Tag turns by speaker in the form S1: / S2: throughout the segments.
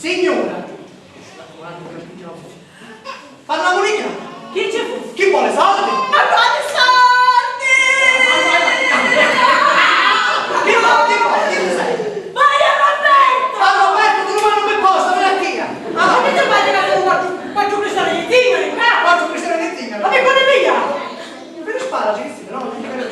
S1: Signora! Parla Monica!
S2: Chi c'è fu?
S1: Chi vuole soldi?
S2: Ma quali soldi?
S1: Chi vuole? Chi sei?
S2: Vai a Roberto!
S1: Ma Roberto, tu non mi posta, me la tia!
S2: Ma che ti fai di quattro questioni di tingoli?
S1: Quattro questioni di tingoli?
S2: Ma che vuole via?
S1: Per sparaci, che si, però non ti credo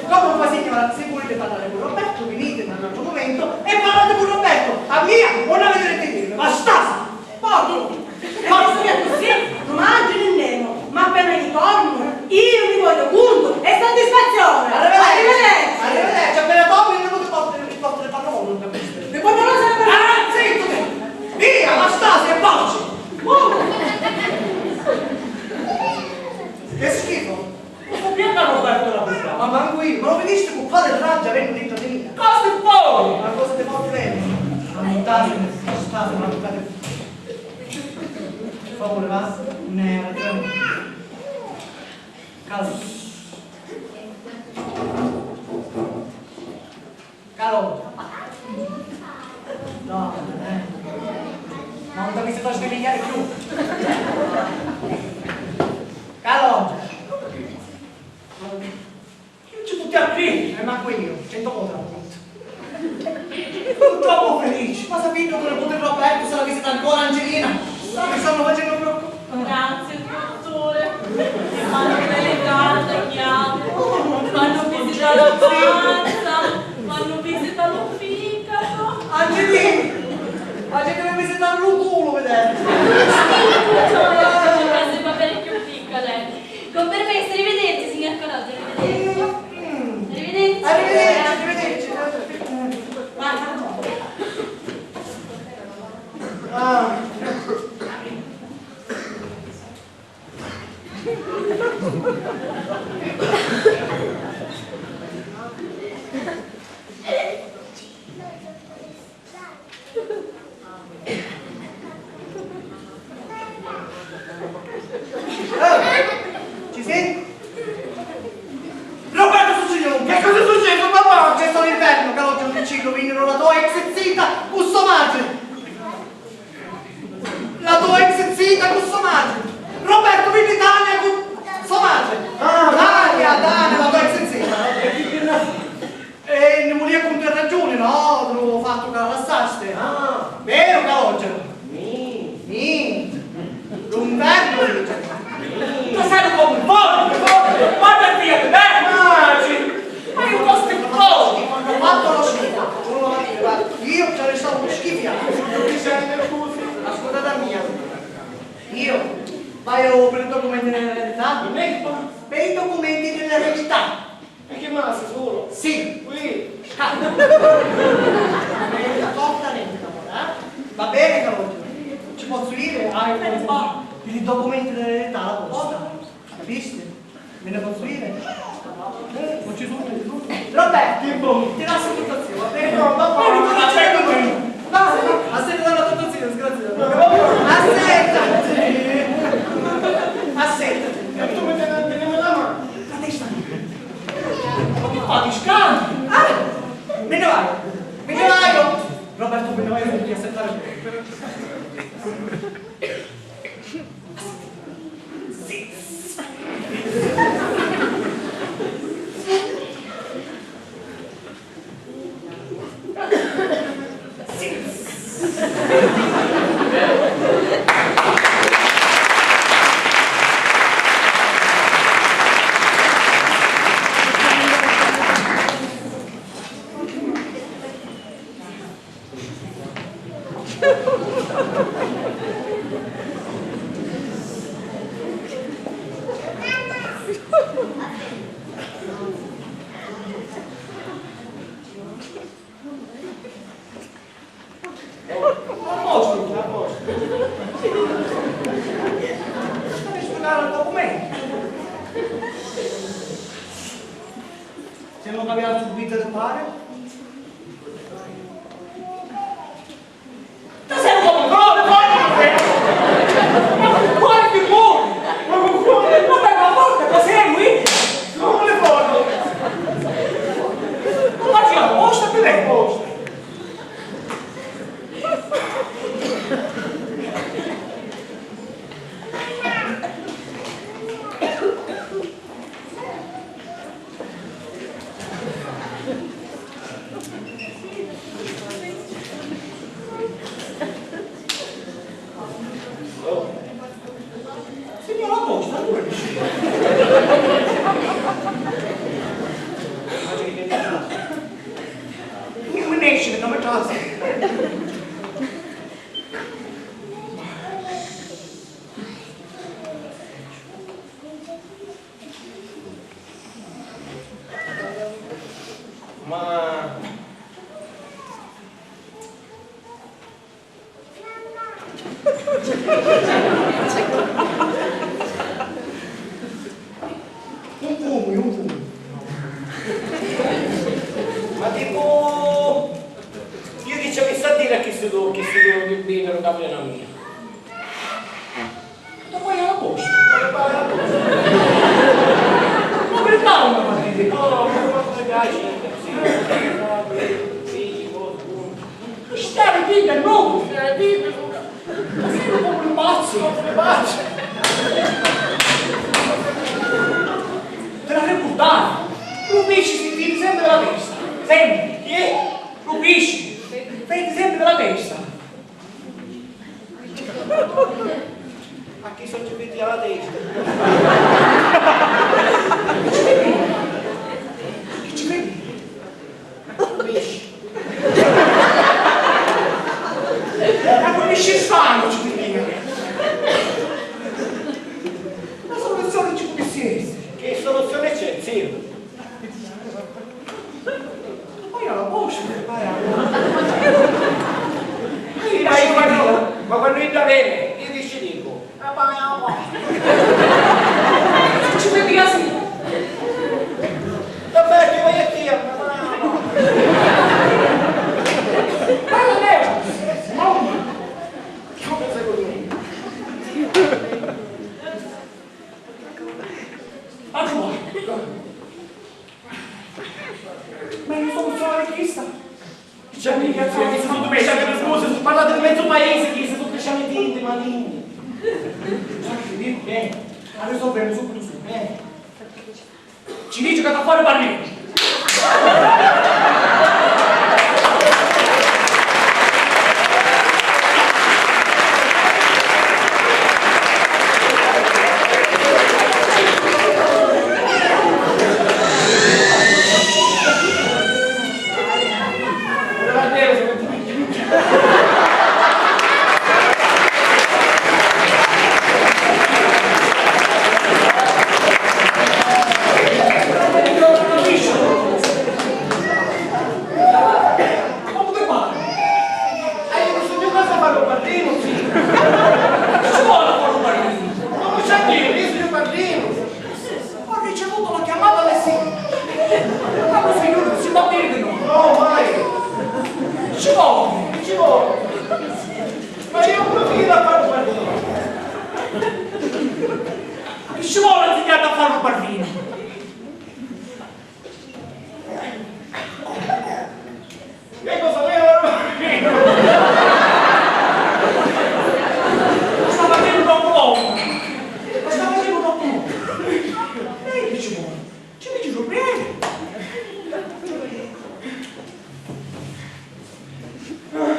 S1: Dopo fa signora, se volete parlare con Roberto, venite in un altro momento e parlate con Roberto! A mia, non la vedrete dire, basta!
S2: Pochi! Posso che così non mangi né nemo, ma appena ritorno io mi voglio punto e soddisfazione!
S1: Arrivederci! Arrivederci! Appena dopo io non ti porto le parole, non capisco!
S2: Le parole sarebbero...
S1: Ah, zitto te! Via, Anastasia, pace! Che schifo!
S3: Non pianta Roberto la busta.
S1: Ma manco io, ma lo vediste con quale raggio vengo dentro di mia?
S3: Cosa ti fuori?
S1: Una cosa di forte bene. Montate, state, montate. Per favore, va? Ne ragione. Calma. Calma. No, ma non ti faccio svegliare più. Calma.
S3: C'è tutti a qui.
S1: Manco io, 100 volte. Sono troppo felice. Ma sapete come potrò aperto se la visita ancora Angelina? Mi stanno facendo preoccupare.
S4: Grazie dottore, mi fanno delegata, chiamo, fanno visita alla panza, fanno visita all'ufficio.
S1: Angelina! Angelina mi visitare il culo, vedete?
S4: Quasi va parecchio picca lei. Con permesso, arrivederci signor Colosso, arrivederci. Arrivederci.
S1: Arrivederci. Ah. Ci sei? Roberto Succiglione, che cosa è successo papà? C'è stato l'inverno, calogio un piccino, vennero la tua ex zita, gusto madre. La tua ex zita, gusto madre. Roberto, vieni Tania con sua madre. Tania, la tua ex zita. E ne volevo con te ragione, no? Te l'avevo fatto che la staste. Vero calogio? L'inverno dice.
S3: Tu sei un po' fuori. Guarda via, ma io posso ti fuori.
S1: Quando ho fatto lo schifo, non lo dire, guarda, io ci avrei stato schifiato. Ascolta da mia. Io vai per i documenti dell'eredità. Per i documenti dell'eredità.
S3: E che massa solo?
S1: Sì.
S3: Qui.
S1: Va bene, Carolina. Ci posso dire? Hai per i documenti dell'eredità la posta. Capisci? Me ne posso dire? Non ci sono più. Roberto, ti lascio situazione, va bene? No, va bene. Aspetta dalla situazione, sgraziato. Aspetta.
S3: E tu mi tenevi la mano.
S1: La testa.
S3: Ma che fai? Scambi.
S1: Me ne vai. Me ne vai. Roberto, me ne vai, non ti aspettare. Se non abbiamo subito da fare?
S3: Tu sei un po' buono, buono che buono! Vabbè, ma porta, cos'è qui? Non le porto! Ma c'è la posta, che lei posta?
S1: stasera.
S3: Ma...
S1: Un fumo.
S3: Ma tipo... Io dicevo che sta a dire che si devo bere una mia.
S1: Ma poi alla posta.
S3: Ma per calma, ma ti dico. No, ma come piace.
S1: Stare viva è nuovo, stare viva. Ma sei un po' un pazzo. Te la ricordare. Rupisci si tiri sempre dalla testa. Sempre.
S3: Chi è?
S1: Rupisci. Vedi sempre dalla testa.
S3: A chi sono giunti alla testa?
S1: Che ci vedi?
S3: Rupisci.
S1: Ma come sceffano ci vedi? La soluzione ci può essere.
S3: Che soluzione c'è? Sì.
S1: Poi alla posta.
S3: Sì, dai, ma quando entra bene, io ti ci dico.
S1: Ci vedi così?
S3: Vabbè, ti vai a chi?
S1: Guarda leva! Mamma! Come secondo me? Allora! Ma io sono solo regista!
S3: C'è mica, secondo me, c'è scusa, parlate di mezzo paese, che sono specialmente di maligni.
S1: Adesso abbiamo subito su. Ci dice che da fare parli. Ci vuole insegnare a fare un barbino.
S3: Che cosa vero?
S1: Sta facendo troppo uomo. Ma sta facendo troppo uomo. Lei che ci vuole? Ci dici sul bene.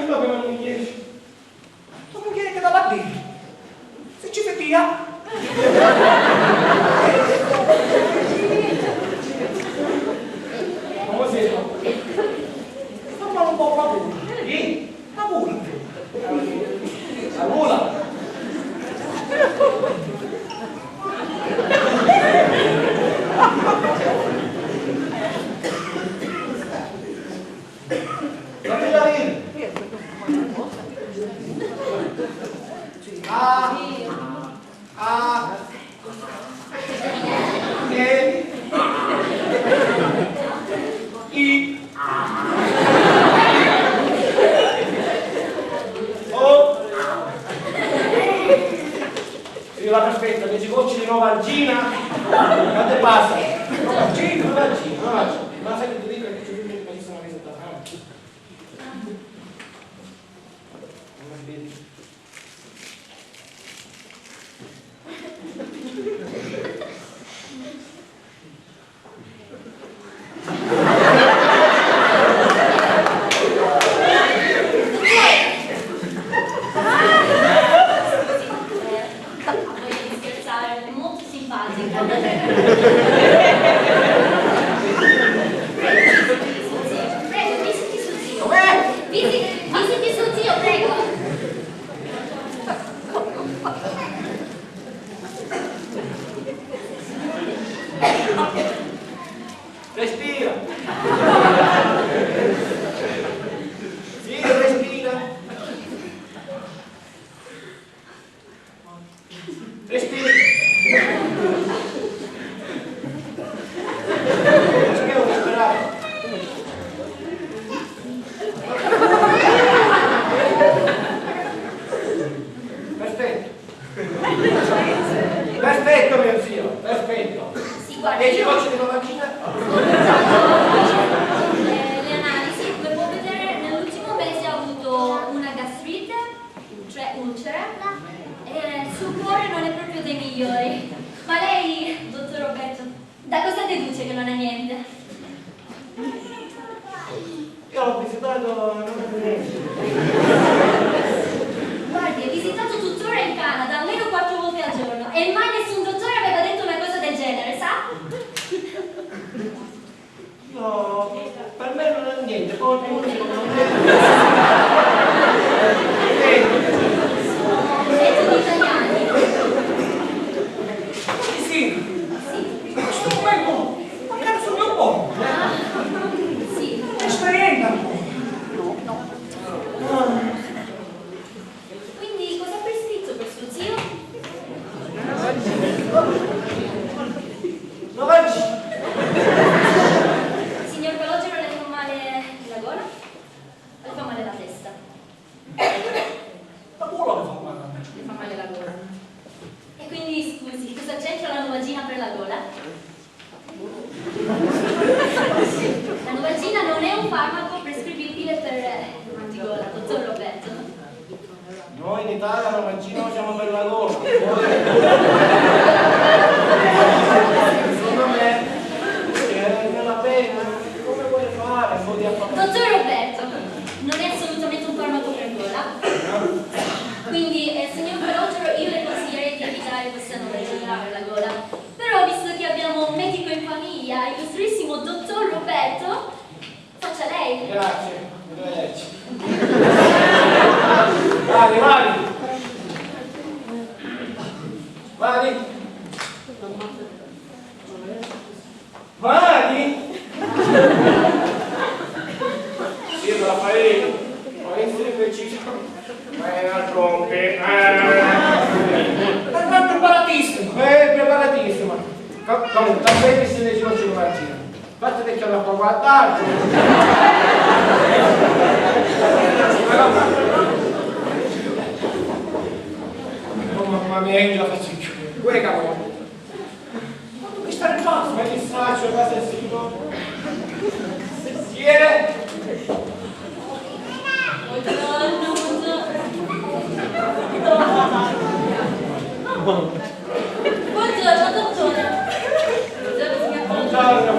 S3: Dove non mi chiedi?
S1: Tu non chiedi che da là dentro. Se ci vedi via.
S3: Come sei?
S1: Fammi un po' paura.
S3: Chi?
S1: Paura.
S3: La mula? Dammi la lì. Aspetta, che ci gocci di nuova argina, quante passa? Nuova argina, ma sai che ti dico che ci vuole che sono messa da
S4: Molto simpatica. dei migliori. Ma lei, dottor Roberto, da cosa deduce che non ha niente?
S3: Io l'ho visitato, non è niente.
S4: Guardi, ho visitato tuttora in Canada almeno 4 volte al giorno e mai nessun dottore aveva detto una cosa del genere, sa?
S3: No, per me non è niente, poi
S4: Detto di italiani.
S1: Sì,
S4: Sì.
S1: questo vengo, ma cazzo mio po',
S4: Ah, sì.
S1: esperienza un po'.
S4: Quindi cosa ha prescritto per suo zio?
S3: lo mangi.
S4: Signor Calogero, le fa male la gola? O le fa male la testa?
S1: Ma culo che fa male?
S4: Le fa male la gola. E quindi, scusi, cosa c'entra la Novagina per la gola? La Novagina non è un farmaco prescrivibile per l'antigola, dottor Roberto.
S3: Noi in Italia la mancina usiamo per la gola. Secondo me, è la pena, come vuole fare? Un po' di affare.
S4: Dottor Roberto, non è assolutamente un farmaco per gola. Quindi, signor Calogero, io le consiglierei di evitare questa Novagina per la gola. Però, visto che abbiamo un medico in famiglia, illustrissimo dottor Roberto, faccia lei.
S3: Grazie, arrivederci. Vai, vai. Vai. Vai. Sì, me la fai. Puoi essere preciso. La trompe.
S1: Ma preparatissimo.
S3: Preparatissima. Comunque, tappete se ne sono sul vaccino. Fate che la può guardare. Oh mamma mia, io la faccio chiudere. Pure cavolo.
S1: Ma tu che stai in passo?
S3: Ma mi faccio l'assassino. Chi è?
S4: Buongiorno, dottore. Buongiorno, signor Calogero.
S3: Buongiorno.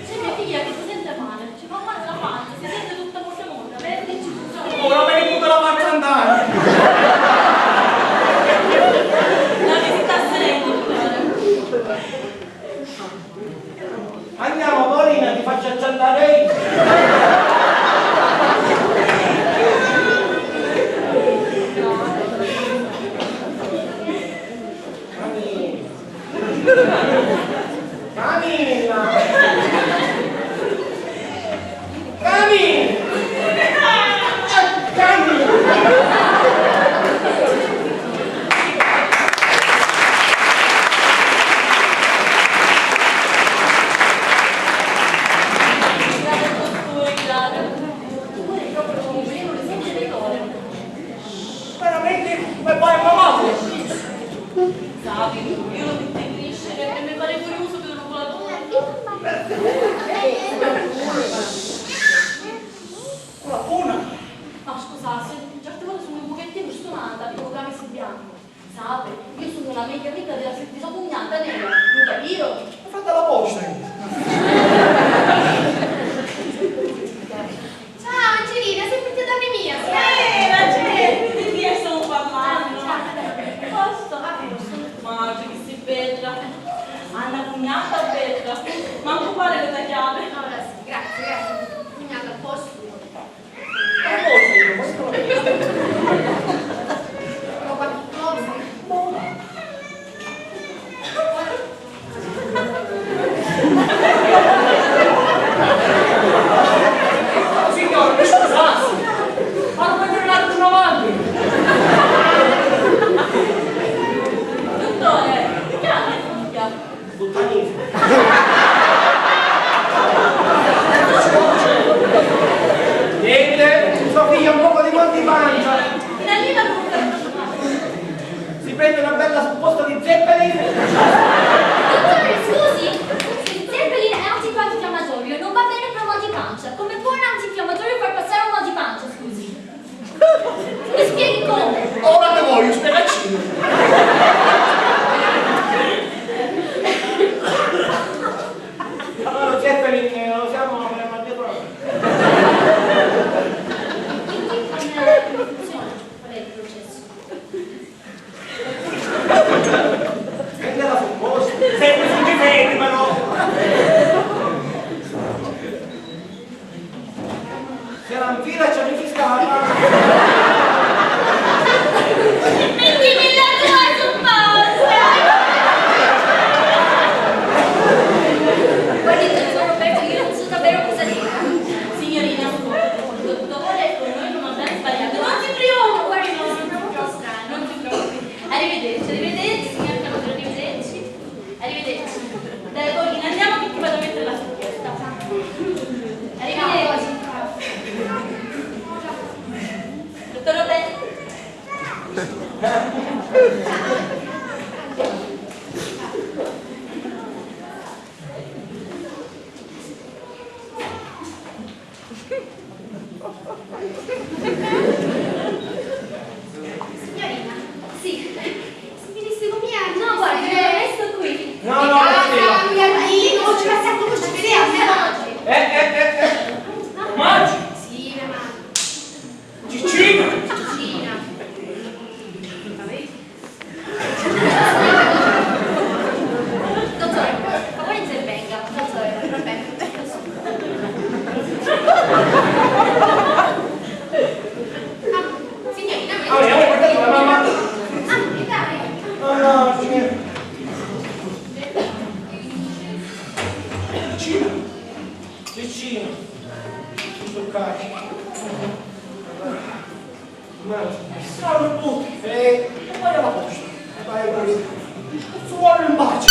S4: C'è mia figlia che si sente male. Ci fa male la pancia, si sente tutta molto molto. Vedi che ci funziona.
S1: Ora me ne la faccia andare.
S4: La visitasse lei, dottore.
S3: Andiamo, Paolina, ti faccio acciandare io. Cammina! Cammina!
S1: Veramente, come poi è mamma?
S4: Sapi, io lo devo crescere e mi pare curioso per un ovulatore.
S1: Una.
S4: Ma scusate, certe volte sono un pochettino stonata, devo cambiare bianco. Sape, io sono una mega amica della sua cognata nera, non capito?
S1: Ho fatto la posta.
S5: Ciao Angelina, sei venuta da mia?
S2: La gente, di chi stiamo parlando?
S4: Posto?
S2: Ma che si bella. Anna cognata bella. Manco quale le tagliate.
S5: Allora sì, grazie, grazie. Cugnata, a posto. Roba piccolosa. Signorina,
S4: Sì.
S5: se venisse con mia...
S4: No, guarda, resto qui.
S3: No, no, Martina.
S5: mia Dio, ci passa come ci vediamo oggi.
S3: Mangi.
S5: Sì, mia madre.
S3: Cicina.
S5: Cina. Vabbè.
S4: Dottore, per favore intervenga. Dottore.
S5: Vabbè. Signorina,
S3: Ah, abbiamo guardato la mamma.
S5: ah, dai.
S3: No, signora. Cicina. Cicina. Tutto carico. Mangi. Sono tutti. E poi alla posta. Vai, vai. Suono in bacio.